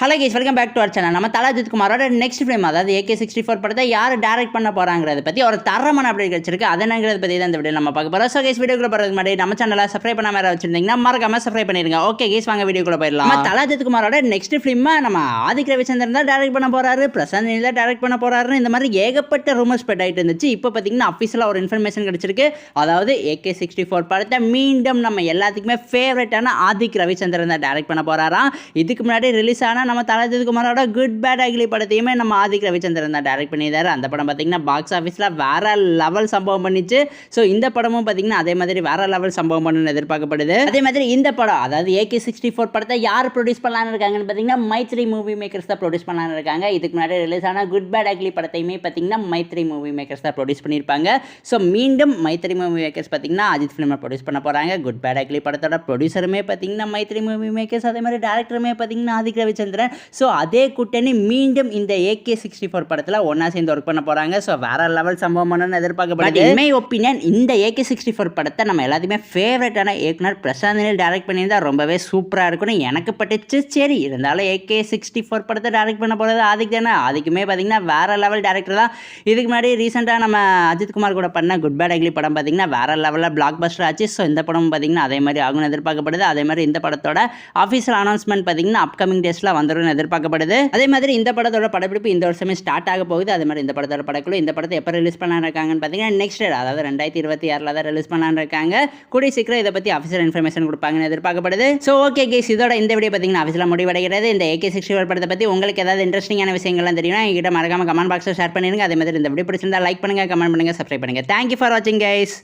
Hello guys, welcome back to our channel. நம்ம Thala Ajith குமாரோட next film, அதாவது AK64 படத்தை யார் டைரக்ட் பண்ண போறாங்கிறத பற்றி ஒரு தரமான அப்டேட் கிடைச்சிருக்கு. அதனங்கிறத பற்றி தான் இந்த வீடியோ நம்ம பார்க்க போகிறோம். ஸோ கைஸ், வீடியோக்குள்ள போகிறதுக்கு முன்னாடி நம்ம சேனலை சப்ஸ்கிரைப் பண்ணாம வச்சிருந்தீங்கன்னா மறக்காம சப்ஸ்கிரைப் பண்ணிருங்க. ஓகே கைஸ், வாங்க வீடியோக்குள்ள போயிடலாம். நம்ம தல அஜித் குமாரோட நெக்ஸ்ட் ஃபிலிம் நம்ம ஆதிக் ரவிச்சந்திரன் தான் டைரக்ட் பண்ண போறாரு, பிரசாந்த் நீல் தான் டைரக்ட் பண்ண போறாருன்னு இந்த மாதிரி ஏகப்பட்ட ரூமர்ஸ் ஸ்ப்ரெட் ஆகிட்டு இருந்துச்சு. இப்போ பார்த்தீங்கன்னா அஃபிஷியலாக ஒரு இன்ஃபர்மேஷன் கிடைச்சிருக்கு. அதாவது AK64 படத்தை மீண்டும் நம்ம எல்லாத்துக்குமே ஃபேவரட்டான ஆதிக் ரவிச்சந்திரன் தான் டைரக்ட் பண்ண போறாராம். இதுக்கு முன்னாடி ரிலீஸ் ஆன நம்ம Thala Ajith Kumar Good Bad Ugly படத்தையுமே நம்ம ஆதிக் ரவிச்சந்திரன் தான் டைரக்ட் பண்ணியிருந்தாரு. அந்த படம் பார்த்தீங்கன்னா பாக்ஸ் ஆஃபீஸில் வேற லெவல் சம்பவம் பண்ணிச்சு. ஸோ இந்த படமும் பார்த்தீங்கன்னா அதே மாதிரி வேற லெவல் சம்பவம் பண்ணணும்னு எதிர்பார்க்கப்படுது. அதே மாதிரி இந்த படம், அதாவது AK64 படத்தை யார் ப்ரொடியூஸ் பண்ணலான்னு இருக்காங்கன்னு பார்த்தீங்கன்னா மைத்ரி மூவி மேக்கர்ஸ் தான் ப்ரொடியூஸ் பண்ணலான்னு இருக்காங்க. இதுக்கு முன்னாடி ரிலீஸ் ஆன குட் பேட் அக்லி படத்தையுமே பார்த்தீங்கன்னா மைத்ரி மூவி மேக்கர்ஸ் தான் ப்ரொடியூஸ் பண்ணியிருப்பாங்க. ஸோ மீண்டும் மைத்ரி மூவி மேக்கர்ஸ் பார்த்தீங்கன்னா அஜித் ஃபிலிமை ப்ரொடியூஸ் பண்ண போகிறாங்க. குட் பேட் அக்லி படத்தோட ப்ரொடியூசருமே பார்த்தீங்கன்னா மைத்ரி மூவி மேக்கர்ஸ், அதே மாதிரி டேரக்டருமே பார்த்தீங்கன்னா ஆதிக் ரவிச்சந்திரன். ஸோ அதே கூட்டணி மீண்டும் இந்த AK64 படத்தில் ஒன்னா சேர்ந்து ஒர்க் பண்ண போறாங்க. ஸோ வேற லெவல் சம்பவம் பண்ணணும்னு எதிர்பார்க்கப்படுது. இன் மை ஒப்பீனியன், இந்த AK64 படத்தை நம்ம எல்லாத்தையுமே ஃபேவரட்டான இயக்குனர் பிரசாந்த் நீல் டைரக்ட் பண்ணியிருந்தா ரொம்பவே சூப்பராக இருக்கும்னு எனக்கு பட்டுச்சு. சரி, இருந்தாலும் AK64 படத்தை டைரக்ட் பண்ண போகிறது ஆதிக் தானே. அதுக்குமே பார்த்தீங்கன்னா வேற லெவல் டேரக்டர் தான். இதுக்கு முன்னாடி ரீசெண்டாக நம்ம அஜித் குமார் கூட பண்ண குட் பேட் அக்லி படம் பார்த்தீங்கன்னா வேற லெவலில் பிளாக் பஸ்டர் ஆச்சு. ஸோ இந்த படம் பார்த்தீங்கன்னா அதே மாதிரி ஆகும்னு எதிர்பார்க்கப்படுது. அதே மாதிரி இந்த படத்தோட ஆஃபீஷியல் அனௌன்ஸ்மெண்ட் பார்த்தீங்கன்னா அப்கமிங் டேஸில் வந்துடும் எதிர்பார்க்கப்படுது. அதே மாதிரி இந்த படத்தோட படப்பிடிப்பு இந்த வருஷமே ஸ்டார்ட் ஆக போகுது. அதே மாதிரி இந்த படத்தோட படக்குழு இந்த படத்தை எப்போ ரிலீஸ் பண்ண இருக்காங்கன்னு பார்த்தீங்கன்னா நெக்ஸ்ட் இயர், அதாவது 2026 தான் ரிலீஸ் பண்ண இருக்காங்க. கூடிய சீக்கிரம் இதை பற்றி அஃபிஷியல் இன்ஃபர்மேஷன் கொடுப்பாங்கன்னு எதிர்பார்க்கப்படுது. ஸோ ஓகே கைஸ், இதோட இந்த வீடியோ பார்த்தீங்கன்னா அஃபிஷியலாக முடிவடைகிறது. இந்த AK64 படத்தை பற்றி உங்களுக்கு ஏதாவது இன்ட்ரெஸ்டிங்கான விஷயங்கள்லாம் தெரியும், என்கிட்ட மறக்காம கமெண்ட் பாக்ஸில் ஷேர் பண்ணிருங்க. அதே மாதிரி இந்த வீடியோ பிடிச்சிருந்தா லைக் பண்ணுங்க, கமெண்ட் பண்ணுங்க, சப்ஸ்கிரைப் பண்ணுங்க. தேங்க்யூ ஃபார் வாட்சிங் கைஸ்.